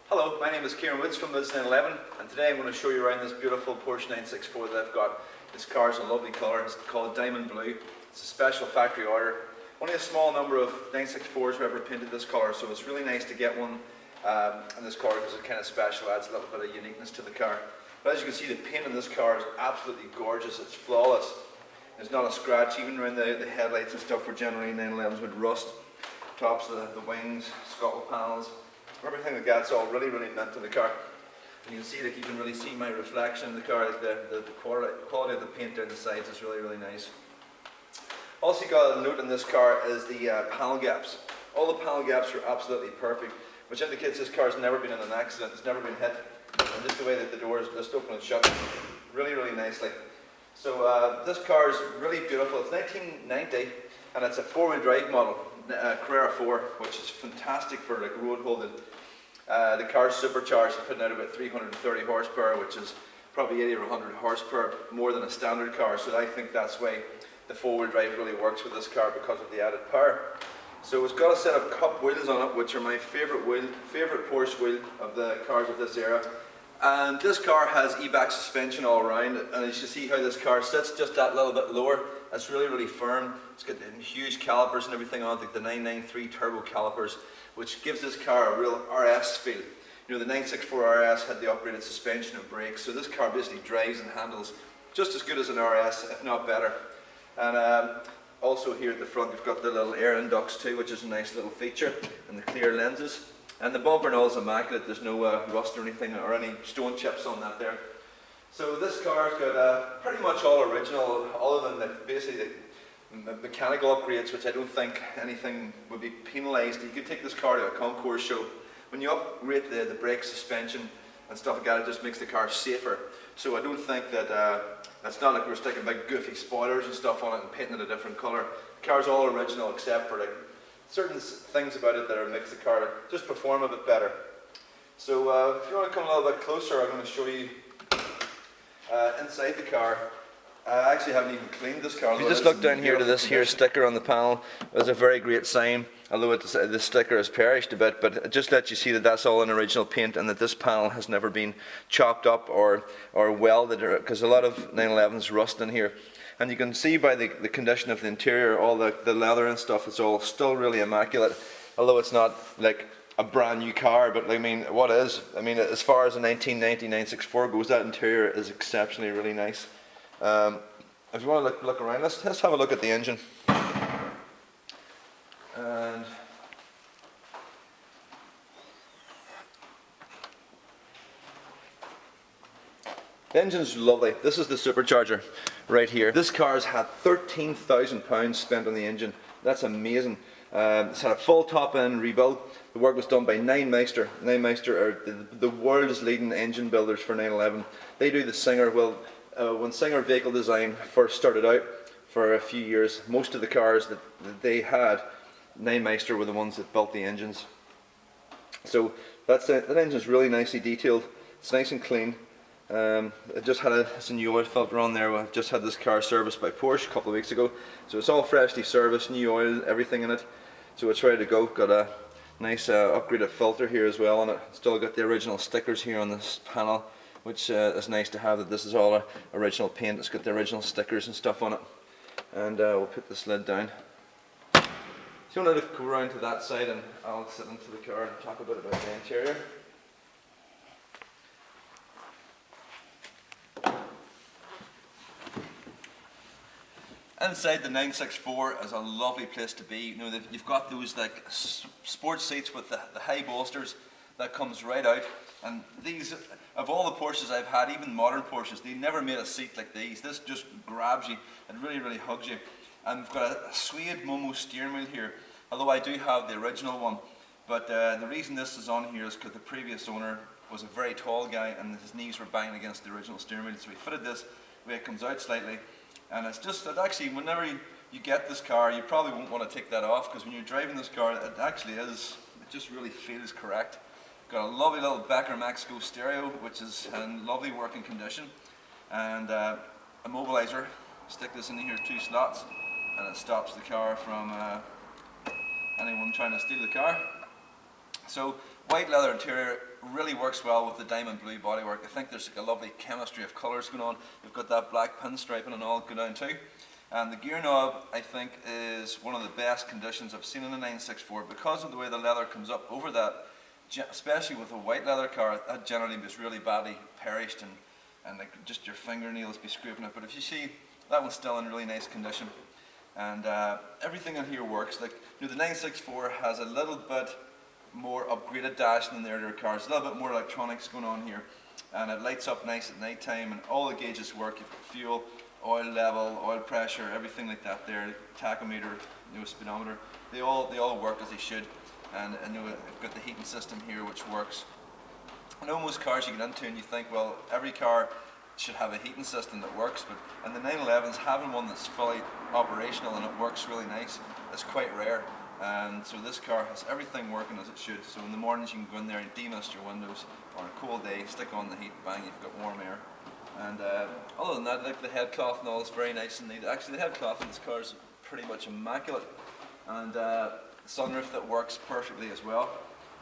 Hello, my name is Ciaran Woods from Woods 911, and today I'm going to show you around this beautiful Porsche 964 that I've got. This car is a lovely colour, it's called Diamond Blue. It's a special factory order. Only a small number of 964s were ever painted this colour, so it's really nice to get one in this colour because it's kind of special, adds a little bit of uniqueness to the car. But as you can see, the paint on this car is absolutely gorgeous, it's flawless. There's not a scratch, even around the headlights and stuff where generally 911s would rust. Tops of the wings, scuttle panels, everything like that's all really mint to the car. And you can see that you can really see my reflection in the car, like the quality of the paint down the sides is really nice. Also got a note in this car is the panel gaps. All the panel gaps are absolutely perfect, which indicates this car's never been in an accident, it's never been hit. And just the way that the doors just open and shut really nicely. So this car is really beautiful. It's 1990 and it's a 4-wheel drive model, Carrera 4, which is fantastic for like road holding. The car's supercharged, putting out about 330 horsepower, which is probably 80 or 100 horsepower more than a standard car. So I think that's why the 4-wheel drive really works with this car, because of the added power. So it's got a set of cup wheels on it, which are my favourite Porsche wheel of the cars of this era. And this car has e-back suspension all around, and you should see how this car sits just that little bit lower. It's really firm. It's got huge calipers and everything on it, like the 993 turbo calipers, which gives this car a real RS feel. You know, the 964 RS had the upgraded suspension and brakes, so this car basically drives and handles just as good as an RS, if not better. And also here at the front you've got the little air inducts too, which is a nice little feature, and the clear lenses. And the bumper and all is immaculate, there's no rust or anything, or any stone chips on that there. So this car's got pretty much all original, other than basically the mechanical upgrades, which I don't think anything would be penalised. You could take this car to a concours show. When you upgrade the brake suspension and stuff like that, it just makes the car safer. So I don't think that, it's not like we're sticking big goofy spoilers and stuff on it and painting it a different colour. The car's all original except for like certain things about it that makes the car just perform a bit better. So if you want to come a little bit closer, I'm going to show you inside the car. I actually haven't even cleaned this car. If you just look down here to this here sticker on the panel, it's a very great sign, although the sticker has perished a bit, but it just lets you see that that's all in original paint and that this panel has never been chopped up or welded, because a lot of 911s rust in here. And you can see by the condition of the interior, all the leather and stuff, it's all still really immaculate, although it's not like a brand new car, but I mean, what is? I mean, as far as a 1990 964 goes, that interior is exceptionally really nice. If you want to look around, let's have a look at the engine. And the engine's lovely. This is the supercharger right here. This car's had £13,000 spent on the engine. That's amazing. It's had a full top-end rebuild. The work was done by Meister. Meister are the world's leading engine builders for 911. They do the Singer. Well, when Singer Vehicle Design first started out for a few years, most of the cars that they had, Meister were the ones that built the engines. So that engine's really nicely detailed. It's nice and clean. It just had a new oil filter on there. I just had this car serviced by Porsche a couple of weeks ago, so it's all freshly serviced, new oil, everything in it, so it's ready to go. Got a nice upgraded filter here as well on it. Still got the original stickers here on this panel, which is nice to have, that this is all original paint. It's got the original stickers and stuff on it. And we'll put this lid down. So you want to go around to that side and I'll sit into the car and talk a bit about the interior. Inside the 964 is a lovely place to be. You know, you've got those like sports seats with the high bolsters that comes right out. And these, of all the Porsches I've had, even modern Porsches, they never made a seat like these. This just grabs you and really hugs you. And we've got a suede Momo steering wheel here, although I do have the original one. But the reason this is on here is because the previous owner was a very tall guy and his knees were banging against the original steering wheel. So we fitted this where it comes out slightly. And it's just that actually, whenever you get this car, you probably won't want to take that off, because when you're driving this car, it actually is, it just really feels correct. Got a lovely little Becker Mexico stereo, which is in lovely working condition, and a mobilizer. Stick this in here, 2 slots, and it stops the car from anyone trying to steal the car. So white leather interior really works well with the diamond blue bodywork. I think there's like a lovely chemistry of colours going on. You've got that black pinstriping and all go down too. And the gear knob, I think, is one of the best conditions I've seen in a 964 because of the way the leather comes up over that, especially with a white leather car. That generally is really badly perished and like just your fingernails be scraping it. But if you see, that one's still in really nice condition. And everything in here works. Like, you know, the 964 has a little bit more upgraded dash than the earlier cars, a little bit more electronics going on here, and it lights up nice at night time, and all the gauges work. You've got fuel, oil level, oil pressure, everything like that there, tachometer, you know, speedometer, they all work as they should. And you know, I've got the heating system here which works. I know most cars you get into and you think, well, every car should have a heating system that works, but in the 911s, having one that's fully operational and it works really nice is quite rare. And so this car has everything working as it should. So in the mornings you can go in there and demist your windows, or on a cold day, stick on the heat, bang, you've got warm air. And other than that, like the head cloth and all is very nice and neat. Actually, the head cloth in this car is pretty much immaculate, and sunroof that works perfectly as well.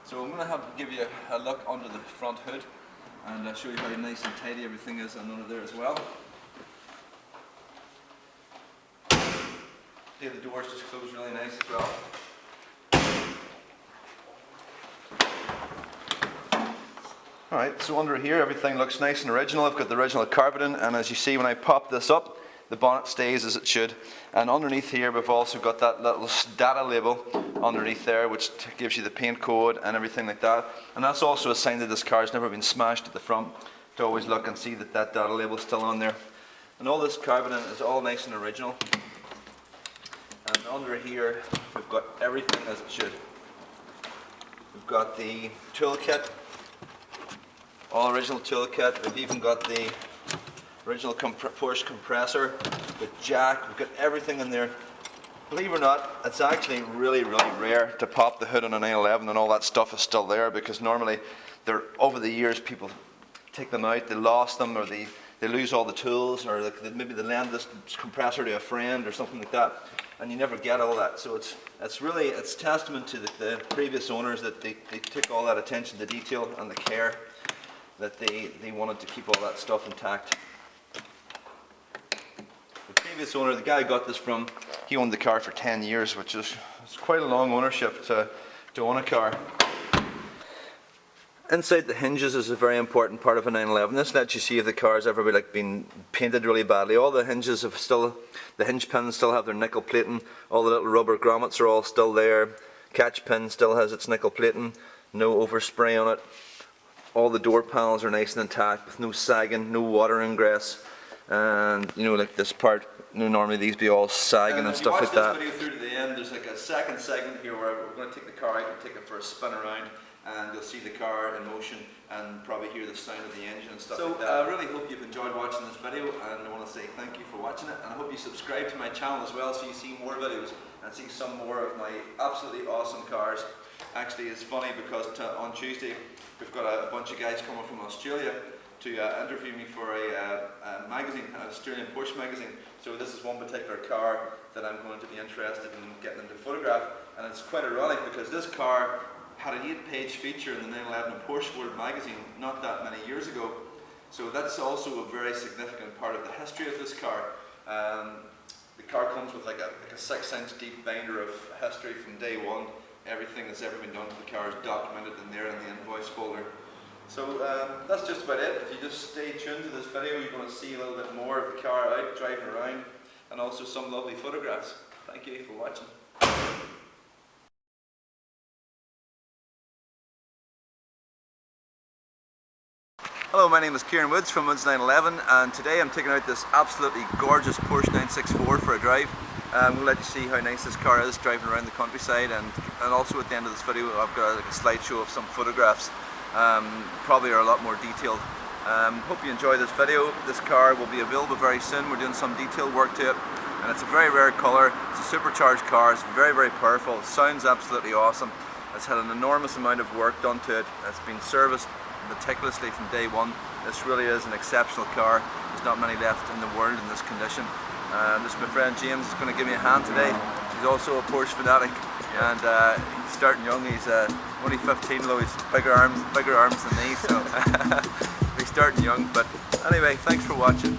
So I'm going to give you a look under the front hood and show you how nice and tidy everything is under there as well. See, the doors just close really nice as well. Alright, so under here everything looks nice and original. I've got the original carpeting, and as you see when I pop this up, the bonnet stays as it should. And underneath here we've also got that little data label underneath there which gives you the paint code and everything like that. And that's also a sign that this car has never been smashed at the front, to always look and see that that data label is still on there. And all this carpeting is all nice and original. And under here we've got everything as it should. We've got the toolkit, all original toolkit. We've even got the original Porsche compressor, the jack, we've got everything in there. Believe it or not, it's actually really, really rare to pop the hood on a 911 and all that stuff is still there, because normally they're, over the years people take them out, they lost them, or they lose all the tools, or maybe they lend this compressor to a friend or something like that, and you never get all that. So it's testament to the previous owners that they took all that attention to detail and the care, that they wanted to keep all that stuff intact. The previous owner, the guy I got this from, he owned the car for 10 years, which is quite a long ownership to own a car. Inside the hinges is a very important part of a 911. This lets you see if the car's ever been painted really badly. All the hinges have the hinge pins still have their nickel plating. All the little rubber grommets are all still there. Catch pin still has its nickel plating. No overspray on it. All the door panels are nice and intact with no sagging, no water ingress. And you know, like this part, you know, normally these be all sagging and stuff like that. If you watch this video through to the end, there's like a second segment here where we're going to take the car out and take it for a spin around, and you'll see the car in motion and probably hear the sound of the engine and stuff like that. I really hope you've enjoyed watching this video, and I want to say thank you for watching it, and I hope you subscribe to my channel as well so you see more videos and see some more of my absolutely awesome cars. Actually, it's funny because on Tuesday we've got a bunch of guys coming from Australia to interview me for a magazine, an Australian Porsche magazine. So this is one particular car that I'm going to be interested in getting them to photograph, and it's quite ironic because this car had an 8-page feature in the 911 Porsche World magazine not that many years ago. So that's also a very significant part of the history of this car. The car comes with like a 6-inch deep binder of history from day one. Everything that's ever been done to the car is documented in there in the invoice folder. So that's just about it. If you just stay tuned to this video, you're going to see a little bit more of the car out driving around, and also some lovely photographs. Thank you for watching. Hello, my name is Ciaran Woods from Woods 911, and today I'm taking out this absolutely gorgeous Porsche 964 for a drive. I'm going to let you see how nice this car is driving around the countryside, and also at the end of this video I've got like a slideshow of some photographs. Probably are a lot more detailed. Hope you enjoy this video. This car will be available very soon. We're doing some detailed work to it, and it's a very rare colour. It's a supercharged car. It's very, very powerful. It sounds absolutely awesome. It's had an enormous amount of work done to it. It's been serviced meticulously from day one. This really is an exceptional car. There's not many left in the world in this condition. This is my friend James, is going to give me a hand today. He's also a Porsche fanatic. and he's starting young. He's only 15, though he's bigger arms than me, so he's starting young. But anyway, thanks for watching.